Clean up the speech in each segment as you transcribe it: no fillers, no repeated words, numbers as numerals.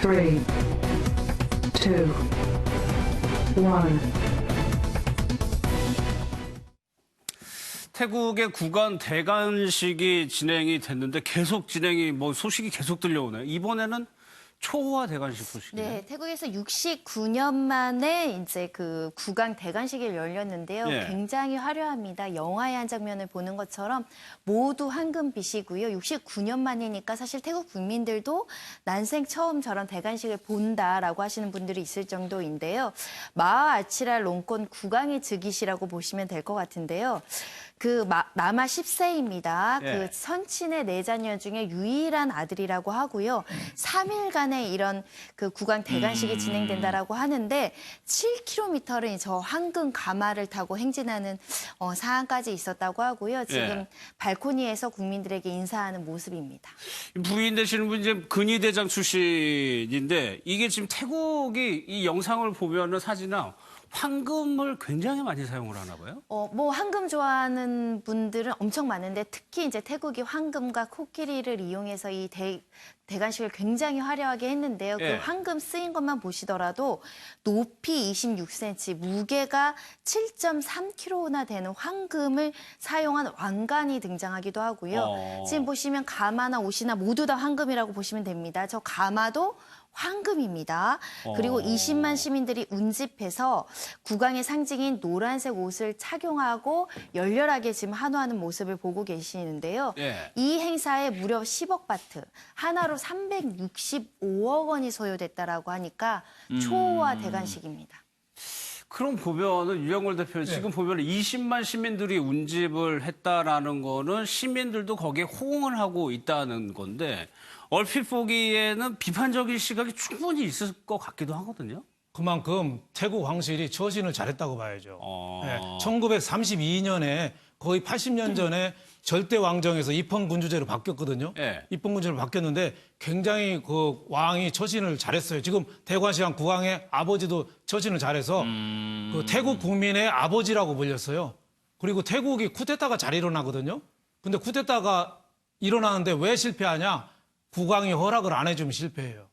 three, two, one. 태국의 구간 대관식이 진행이 됐는데 계속 진행이 소식이 계속 들려오네요. 이번에는 초호화 대관식 소식이네요. 네, 태국에서 69년 만에 이제 그 구강 대관식이 열렸는데요. 예. 굉장히 화려합니다. 영화의 한 장면을 보는 것처럼 모두 황금빛이고요. 69년 만이니까 사실 태국 국민들도 난생 처음 저런 대관식을 본다라고 하시는 분들이 있을 정도인데요. 마하 아치랄 롱콘 구강의 즉위시라고 보시면 될 것 같은데요. 남아 10세입니다. 예. 그 선친의 네 자녀 중에 유일한 아들이라고 하고요. 3일간의 이런 그 구강 대관식이 진행된다라고 하는데 7km를 저 황금 가마를 타고 행진하는 사항까지 있었다고 하고요. 지금 예. 발코니에서 국민들에게 인사하는 모습입니다. 부인 되시는 분이 이제 근위대장 출신인데 이게 지금 태국이 이 영상을 보면은 사진이나 황금을 굉장히 많이 사용을 하나 봐요? 황금 좋아하는 분들은 엄청 많은데 특히 이제 태국이 황금과 코끼리를 이용해서 이 대관식을 굉장히 화려하게 했는데요. 예. 그 황금 쓰인 것만 보시더라도 높이 26cm, 무게가 7.3kg나 되는 황금을 사용한 왕관이 등장하기도 하고요. 지금 보시면 가마나 옷이나 모두 다 황금이라고 보시면 됩니다. 저 가마도 황금입니다. 그리고 20만 시민들이 운집해서 국왕의 상징인 노란색 옷을 착용하고 열렬하게 지금 환호하는 모습을 보고 계시는데요. 예. 이 행사에 무려 10억 바트, 하나로 365억 원이 소요됐다라고 하니까 초호화 대관식입니다. 그럼 보면은 유영걸 대표 지금 보면은 20만 시민들이 운집을 했다라는 거는 시민들도 거기에 호응을 하고 있다는 건데 얼핏 보기에는 비판적인 시각이 충분히 있을 것 같기도 하거든요. 그만큼 태국 황실이 처신을 잘했다고 봐야죠. 1932년에 거의 80년 전에 절대 왕정에서 입헌 군주제로 바뀌었거든요. 예. 입헌 군주제로 바뀌었는데 굉장히 그 왕이 처신을 잘했어요. 지금 대관시황 국왕의 아버지도 처신을 잘해서 그 태국 국민의 아버지라고 불렸어요. 그리고 태국이 쿠데타가 잘 일어나거든요. 근데 쿠데타가 일어나는데 왜 실패하냐? 국왕이 허락을 안 해주면 실패해요.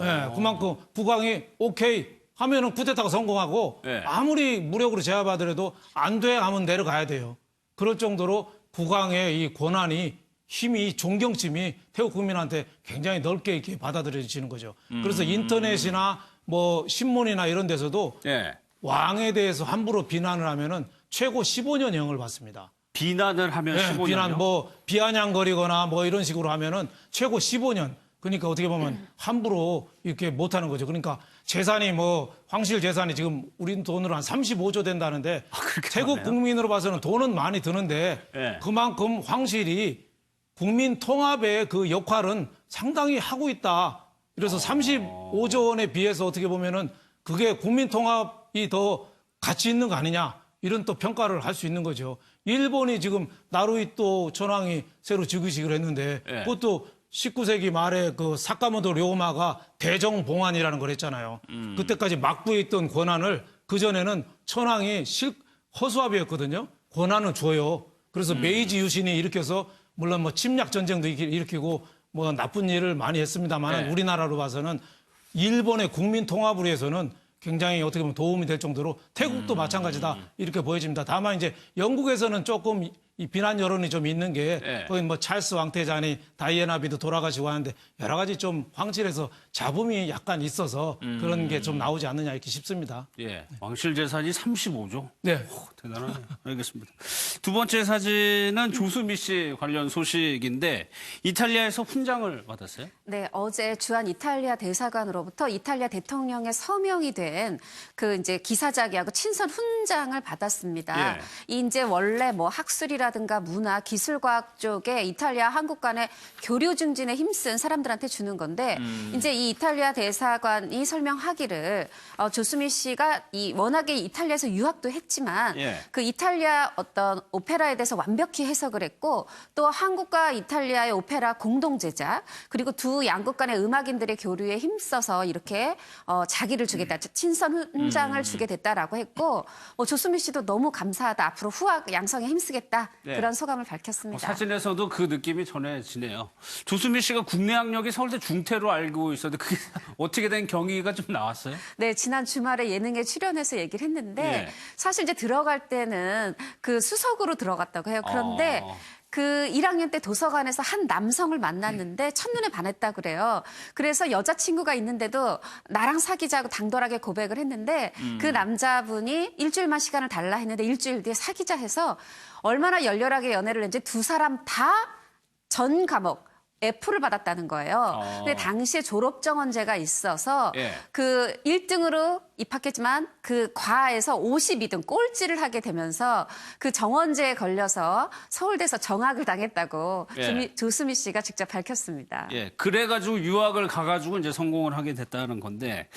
네, 그만큼 국왕이 오케이 하면은 쿠데타가 성공하고 네. 아무리 무력으로 제압하더라도 안 돼 하면 내려가야 돼요. 그럴 정도로 국왕의 이 권한이 힘이 존경심이 태국 국민한테 굉장히 넓게 이렇게 받아들여지는 거죠. 그래서 인터넷이나 뭐 신문이나 이런 데서도 예. 왕에 대해서 함부로 비난을 하면은 최고 15년형을 받습니다. 비난을 하면 네, 15년이요? 비난 비아냥거리거나 뭐 이런 식으로 하면은 최고 15년. 그러니까 어떻게 보면 함부로 이렇게 못하는 거죠. 그러니까 재산이 황실 재산이 지금 우리 돈으로 한 35조 된다는데 태국 많네요. 국민으로 봐서는 돈은 많이 드는데 네. 그만큼 황실이 국민 통합의 그 역할은 상당히 하고 있다. 그래서 35조 원에 비해서 어떻게 보면은 그게 국민 통합이 더 가치 있는 거 아니냐. 이런 또 평가를 할 수 있는 거죠. 일본이 지금 나루히토 천황이 새로 즉위식을 했는데 네. 그것도 19세기 말에 그 사카모토 료마가 대정봉안이라는 걸 했잖아요. 그때까지 막부에 있던 권한을 그전에는 천황이 허수아비였거든요. 권한을 줘요. 그래서 메이지 유신이 일으켜서 물론 침략 전쟁도 일으키고 나쁜 일을 많이 했습니다만 네. 우리나라로 봐서는 일본의 국민 통합을 위해서는 굉장히 어떻게 보면 도움이 될 정도로 태국도 마찬가지다 이렇게 보여집니다. 다만 이제 영국에서는 조금 이 비난 여론이 좀 있는 게 네. 거기 찰스 왕태자니 다이애나비도 돌아가시고 하는데 여러 가지 좀 황실에서 잡음이 약간 있어서 그런 게 좀 나오지 않느냐 이렇게 싶습니다. 예. 왕실 재산이 35조. 네. 대단하네요. 알겠습니다. 두 번째 사진은 조수미 씨 관련 소식인데 이탈리아에서 훈장을 받았어요? 네, 어제 주한 이탈리아 대사관으로부터 이탈리아 대통령의 서명이 된 그 이제 기사자기하고 친선 훈장을 받았습니다. 예. 이제 원래 학술이라든가 문화, 기술과학 쪽에 이탈리아 한국 간의 교류 증진에 힘쓴 사람들한테 주는 건데 이제 이 이탈리아 대사관이 설명하기를 조수미 씨가 워낙에 이탈리아에서 유학도 했지만 예. 그 이탈리아 어떤 오페라에 대해서 완벽히 해석을 했고 또 한국과 이탈리아의 오페라 공동 제작 그리고 두 양국 간의 음악인들의 교류에 힘써서 이렇게 자기를 주겠다. 친선 훈장을 주게 됐다라고 했고 조수미 씨도 너무 감사하다. 앞으로 후학 양성에 힘쓰겠다. 네. 그런 소감을 밝혔습니다. 사진에서도 그 느낌이 전해지네요. 조수미 씨가 국내 학력이 서울대 중퇴로 알고 있었는데 그게 어떻게 된 경위가 좀 나왔어요? 네, 지난 주말에 예능에 출연해서 얘기를 했는데 예. 사실 이제 들어갈 때는 그 수석으로 들어갔다고 해요. 그런데 그 1학년 때 도서관에서 한 남성을 만났는데 첫눈에 반했다 그래요. 그래서 여자친구가 있는데도 나랑 사귀자고 당돌하게 고백을 했는데 그 남자분이 일주일만 시간을 달라 했는데 일주일 뒤에 사귀자 해서 얼마나 열렬하게 연애를 했는지 두 사람 다 전 과목 F를 받았다는 거예요. 근데 당시에 졸업 정원제가 있어서 예. 그 1등으로 입학했지만 그 과에서 52등 꼴찌를 하게 되면서 그 정원제에 걸려서 서울대에서 정학을 당했다고 예. 조수미 씨가 직접 밝혔습니다. 예, 그래가지고 유학을 가가지고 이제 성공을 하게 됐다는 건데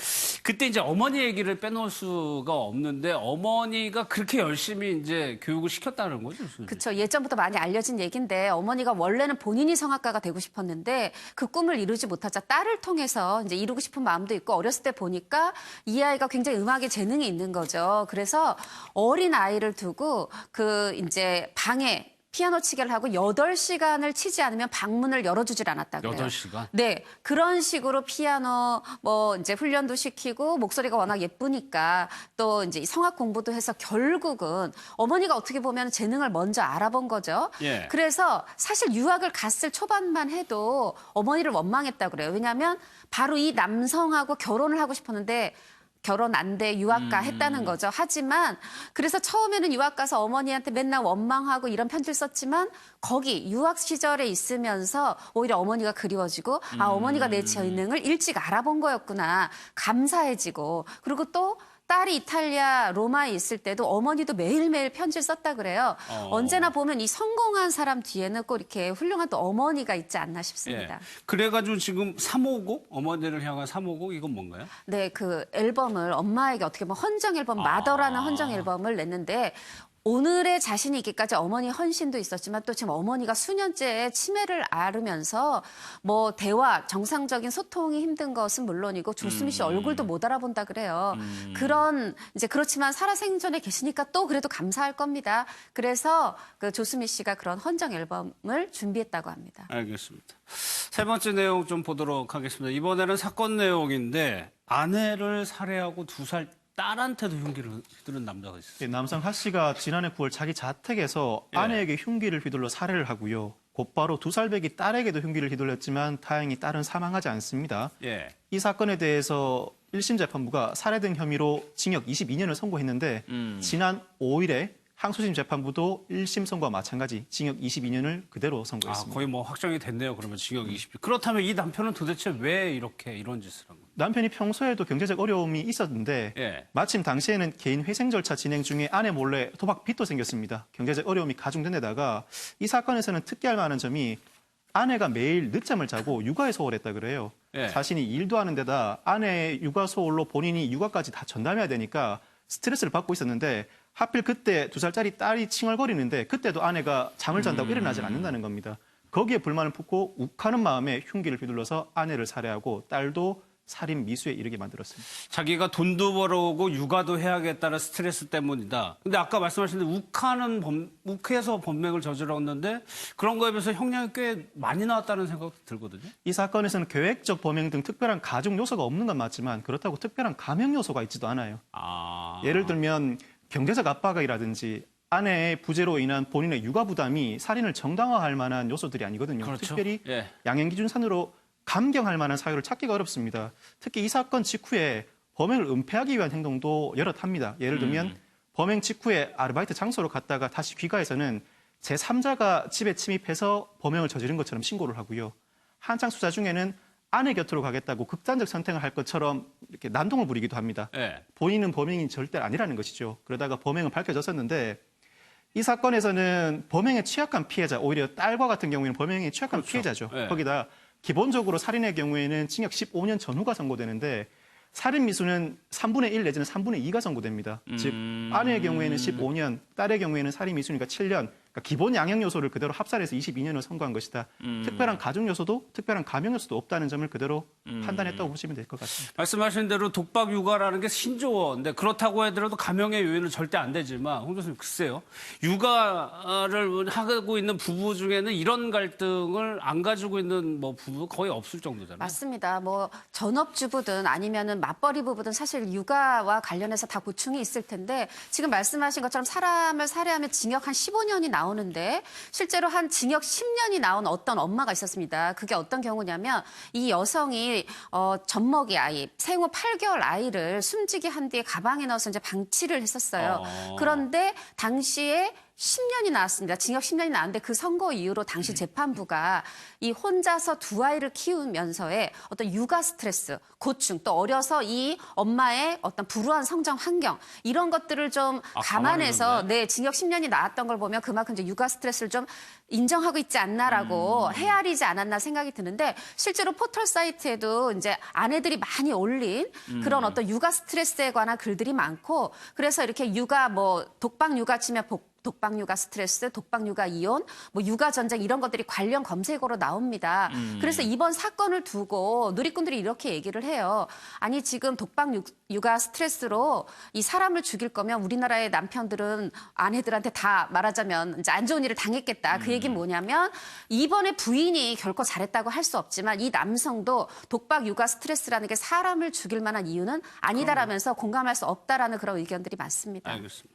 그때 이제 어머니 얘기를 빼놓을 수가 없는데 어머니가 그렇게 열심히 이제 교육을 시켰다는 거죠. 그렇죠. 예전부터 많이 알려진 얘기인데 어머니가 원래는 본인이 성악가가 되고 싶었는데 그 꿈을 이루지 못하자 딸을 통해서 이제 이루고 싶은 마음도 있고 어렸을 때 보니까 이 아이가 굉장히 음악에 재능이 있는 거죠. 그래서 어린 아이를 두고 그 이제 방에 피아노 치기를 하고 8시간을 치지 않으면 방문을 열어주질 않았다 그래요. 8시간? 네. 그런 식으로 피아노 뭐 이제 훈련도 시키고 목소리가 워낙 예쁘니까 또 이제 성악 공부도 해서 결국은 어머니가 어떻게 보면 재능을 먼저 알아본 거죠. 예. 그래서 사실 유학을 갔을 초반만 해도 어머니를 원망했다 그래요. 왜냐하면 바로 이 남성하고 결혼을 하고 싶었는데 결혼 안 돼 유학 가 했다는 거죠. 하지만 그래서 처음에는 유학 가서 어머니한테 맨날 원망하고 이런 편지를 썼지만 거기 유학 시절에 있으면서 오히려 어머니가 그리워지고 아 어머니가 내 재능을 일찍 알아본 거였구나. 감사해지고 그리고 또 딸이 이탈리아 로마에 있을 때도 어머니도 매일매일 편지를 썼다 그래요. 언제나 보면 이 성공한 사람 뒤에는 꼭 이렇게 훌륭한 또 어머니가 있지 않나 싶습니다. 예. 그래가지고 지금 3호곡 어머니를 향한 3호곡 이건 뭔가요? 네, 그 앨범을 엄마에게 어떻게 보면 헌정 앨범 마더라는 헌정 앨범을 냈는데 오늘의 자신이 있기까지 어머니 헌신도 있었지만 또 지금 어머니가 수년째 치매를 앓으면서 뭐 대화, 정상적인 소통이 힘든 것은 물론이고 조수미 씨 얼굴도 못 알아본다 그래요. 그런 이제 그렇지만 살아생전에 계시니까 또 그래도 감사할 겁니다. 그래서 그 조수미 씨가 그런 헌정 앨범을 준비했다고 합니다. 알겠습니다. 세 번째 내용 좀 보도록 하겠습니다. 이번에는 사건 내용인데 아내를 살해하고 2살 딸한테도 흉기를 휘두른 남자가 있었어요. 남성 하 씨가 지난해 9월 자기 자택에서 예. 아내에게 흉기를 휘둘러 살해를 하고요. 곧바로 2살 배기 딸에게도 흉기를 휘둘렀지만 다행히 딸은 사망하지 않습니다. 예. 이 사건에 대해서 1심 재판부가 살해 등 혐의로 징역 22년을 선고했는데 지난 5일에 항소심 재판부도 1심 선고와 마찬가지 징역 22년을 그대로 선고했습니다. 거의 뭐 확정이 됐네요. 그러면 징역 20년. 그렇다면 이 남편은 도대체 왜 이렇게 이런 짓을 한 거예요? 남편이 평소에도 경제적 어려움이 있었는데 예. 마침 당시에는 개인 회생 절차 진행 중에 아내 몰래 도박 빚도 생겼습니다. 경제적 어려움이 가중된 데다가 이 사건에서는 특이할 만한 점이 아내가 매일 늦잠을 자고 육아에 소홀했다 그래요. 예. 자신이 일도 하는 데다 아내의 육아 소홀로 본인이 육아까지 다 전담해야 되니까 스트레스를 받고 있었는데 하필 그때 2살짜리 딸이 칭얼거리는데 그때도 아내가 잠을 잔다고 일어나질 않는다는 겁니다. 거기에 불만을 품고 욱하는 마음에 흉기를 휘둘러서 아내를 살해하고 딸도 살인 미수에 이르게 만들었습니다. 자기가 돈도 벌어오고 육아도 해야겠다는 스트레스 때문이다. 근데 아까 말씀하신 대로 욱해서 범행을 저질렀는데 그런 거에 비해서 형량이 꽤 많이 나왔다는 생각도 들거든요. 이 사건에서는 계획적 범행 등 특별한 가중 요소가 없는 건 맞지만 그렇다고 특별한 감형 요소가 있지도 않아요. 예를 들면 경제적 압박이라든지 아내의 부재로 인한 본인의 육아 부담이 살인을 정당화할 만한 요소들이 아니거든요. 그렇죠. 특별히 예. 양형기준산으로 감경할 만한 사유를 찾기가 어렵습니다. 특히 이 사건 직후에 범행을 은폐하기 위한 행동도 여럿합니다. 예를 들면 범행 직후에 아르바이트 장소로 갔다가 다시 귀가해서는 제3자가 집에 침입해서 범행을 저지른 것처럼 신고를 하고요. 한창 수사 중에는 아내 곁으로 가겠다고 극단적 선택을 할 것처럼 이렇게 난동을 부리기도 합니다. 예. 본인은 범인이 절대 아니라는 것이죠. 그러다가 범행은 밝혀졌었는데 이 사건에서는 범행에 취약한 피해자, 오히려 딸과 같은 경우에는 범행에 취약한 그렇죠. 피해자죠. 예. 거기다 기본적으로 살인의 경우에는 징역 15년 전후가 선고되는데 살인 미수는 3분의 1 내지는 3분의 2가 선고됩니다. 즉 아내의 경우에는 15년, 딸의 경우에는 살인 미수니까 7년, 그러니까 기본 양형 요소를 그대로 합산해서 22년을 선고한 것이다. 특별한 가중 요소도 특별한 감형 요소도 없다는 점을 그대로 판단했다고 보시면 될 것 같습니다. 말씀하신 대로 독박 육아라는 게 신조어인데 그렇다고 하더라도 감형의 요인은 절대 안 되지만 홍 교수님 글쎄요. 육아를 하고 있는 부부 중에는 이런 갈등을 안 가지고 있는 뭐 부부 거의 없을 정도잖아요. 맞습니다. 뭐 전업주부든 아니면은 맞벌이 부부든 사실 육아와 관련해서 다 고충이 있을 텐데 지금 말씀하신 것처럼 사람을 살해하면 징역 한 15년이 나오는데 실제로 한 징역 10년이 나온 어떤 엄마가 있었습니다. 그게 어떤 경우냐면 이 여성이 젖먹이 아이, 생후 8개월 아이를 숨지게 한 뒤에 가방에 넣어서 이제 방치를 했었어요. 그런데 당시에 10년이 나왔습니다. 징역 10년이 나왔는데 그 선고 이후로 당시 재판부가 이 혼자서 두 아이를 키우면서의 어떤 육아 스트레스, 고충, 또 어려서 이 엄마의 어떤 불우한 성장 환경 이런 것들을 좀 감안해서 네, 징역 10년이 나왔던 걸 보면 그만큼 이제 육아 스트레스를 좀 인정하고 있지 않나라고 헤아리지 않았나 생각이 드는데 실제로 포털 사이트에도 이제 아내들이 많이 올린 그런 어떤 육아 스트레스에 관한 글들이 많고 그래서 이렇게 육아 뭐 독박 육아 치면 독박 육아 스트레스, 독박 육아 이혼, 뭐 육아 전쟁 이런 것들이 관련 검색어로 나옵니다. 그래서 이번 사건을 두고 누리꾼들이 이렇게 얘기를 해요. 아니 지금 독박 육아 스트레스로 이 사람을 죽일 거면 우리나라의 남편들은 아내들한테 다 말하자면 이제 안 좋은 일을 당했겠다. 그 얘기는 뭐냐면 이번에 부인이 결코 잘했다고 할 수 없지만 이 남성도 독박 육아 스트레스라는 게 사람을 죽일 만한 이유는 아니다라면서 공감할 수 없다라는 그런 의견들이 많습니다. 알겠습니다.